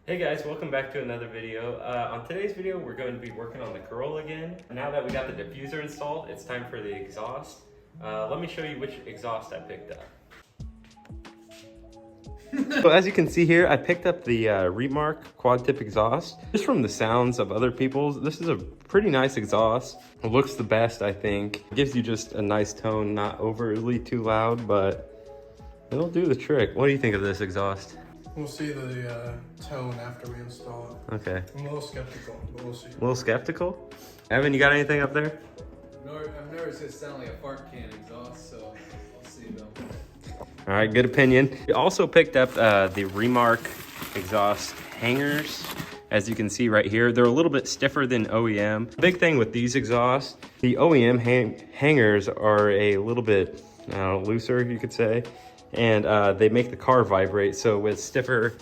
Hey guys, welcome back to another video. On today's video, we're going to be working on the Corolla again. Now that we got the diffuser installed, it's time for the exhaust. Let me show you which exhaust I picked up. So as you can see here, I picked up the Remark quad tip exhaust. Just from the sounds of other people's, this is a pretty nice exhaust. It looks the best, I think. It gives you just a nice tone, not overly too loud, but it'll do the trick. What do you think of this exhaust? We'll see the tone after we install it. Okay. I'm a little skeptical, but we'll see. A little skeptical? Evan, you got anything up there? I've never seen it sound like a fart can exhaust, so we'll see though. All right, good opinion. We also picked up the Remark exhaust hangers. As you can see right here, they're a little bit stiffer than OEM. Big thing with these exhausts, the OEM hangers are a little bit looser, you could say. And they make the car vibrate. So with stiffer,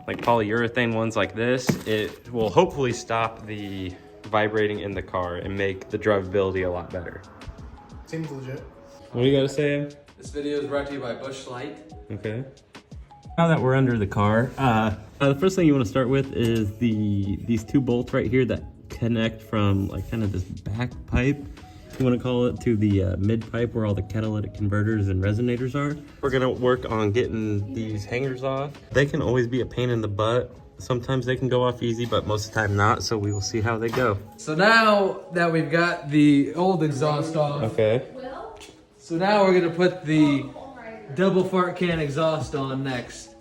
like polyurethane ones like this, it will hopefully stop the vibrating in the car and make the drivability a lot better. Seems legit. What do you gotta say, Em? This video is brought to you by Busch Light. Okay. Now that we're under the car, the first thing you want to start with is these two bolts right here that connect from like kind of this back pipe, you want to call it, to the mid pipe where all the catalytic converters and resonators are. We're gonna work on getting these hangers off. They can always be a pain in the butt. Sometimes they can go off easy, but most of the time not, so we will see how they go. So now that we've got the old exhaust off, Okay. so now we're gonna put the double fart can exhaust on next.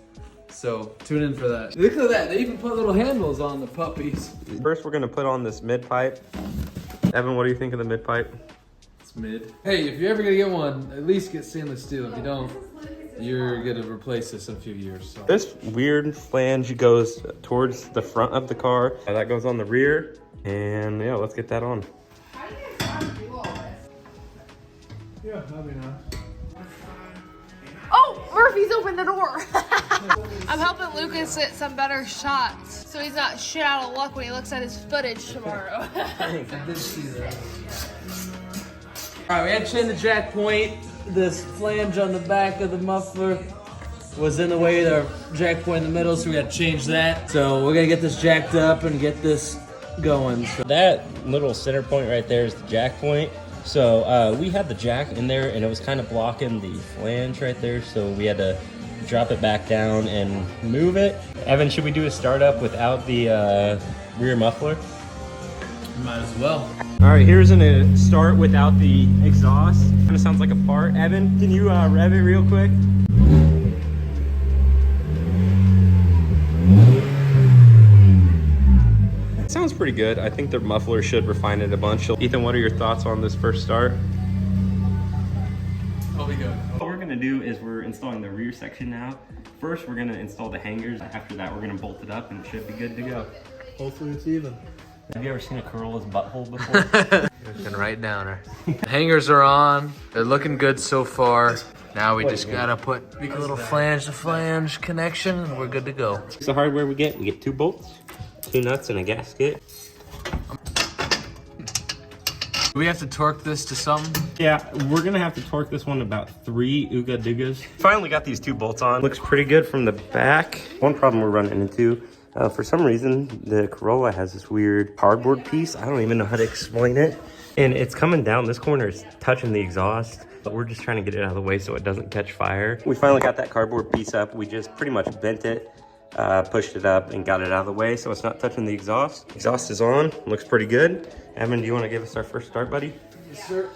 So tune in for that. Look at that, they even put little handles on the puppies. First, we're gonna put on this mid pipe. Evan, what do you think of the mid pipe? It's mid. Hey, if you're ever gonna get one, at least get stainless steel. If you don't, you're gonna replace this in a few years. So. This weird flange goes towards the front of the car. That goes on the rear. And yeah, let's get that on. How do you guys know how to do all this? Yeah, that'd be nice. Oh, Murphy's opened the door. I'm helping Lucas get some better shots so he's not shit out of luck when he looks at his footage tomorrow. I did see that. Alright, we had to change the jack point. This flange on the back of the muffler was in the way of our jack point in the middle, so we got to change that. So we're gonna get this jacked up and get this going. So That little center point right there is the jack point. So we had the jack in there and it was kind of blocking the flange right there. So we had to drop it back down and move it. Evan, should we do a startup without the rear muffler? might as well. All right, here's a start without the exhaust. Kind of sounds like a fart. Evan, can you rev it real quick? It sounds pretty good. I think the muffler should refine it a bunch. Ethan, what are your thoughts on this first start? I'll be good. What we're gonna do is we're installing the rear section now. First, we're gonna install the hangers. After that, we're gonna bolt it up and it should be good to go. Hopefully it's even. Have you ever seen a Corolla's butthole before? Looking right down her. Hangers are on. They're looking good so far. Now we just gotta put a little flange to flange connection and we're good to go. It's the hardware we get 2 bolts, 2 nuts, and a gasket. Do we have to torque this to something? Yeah, we're gonna have to torque this one about 3 Ooga Doogas. Finally got these 2 bolts on. Looks pretty good from the back. One problem we're running into, for some reason, the Corolla has this weird cardboard piece. I don't even know how to explain it. And it's coming down, this corner is touching the exhaust, but we're just trying to get it out of the way so it doesn't catch fire. We finally got that cardboard piece up. We just pretty much bent it, pushed it up and got it out of the way so it's not touching the exhaust. Exhaust is on, looks pretty good. Evan, do you want to give us our first start, buddy? Yes, sir.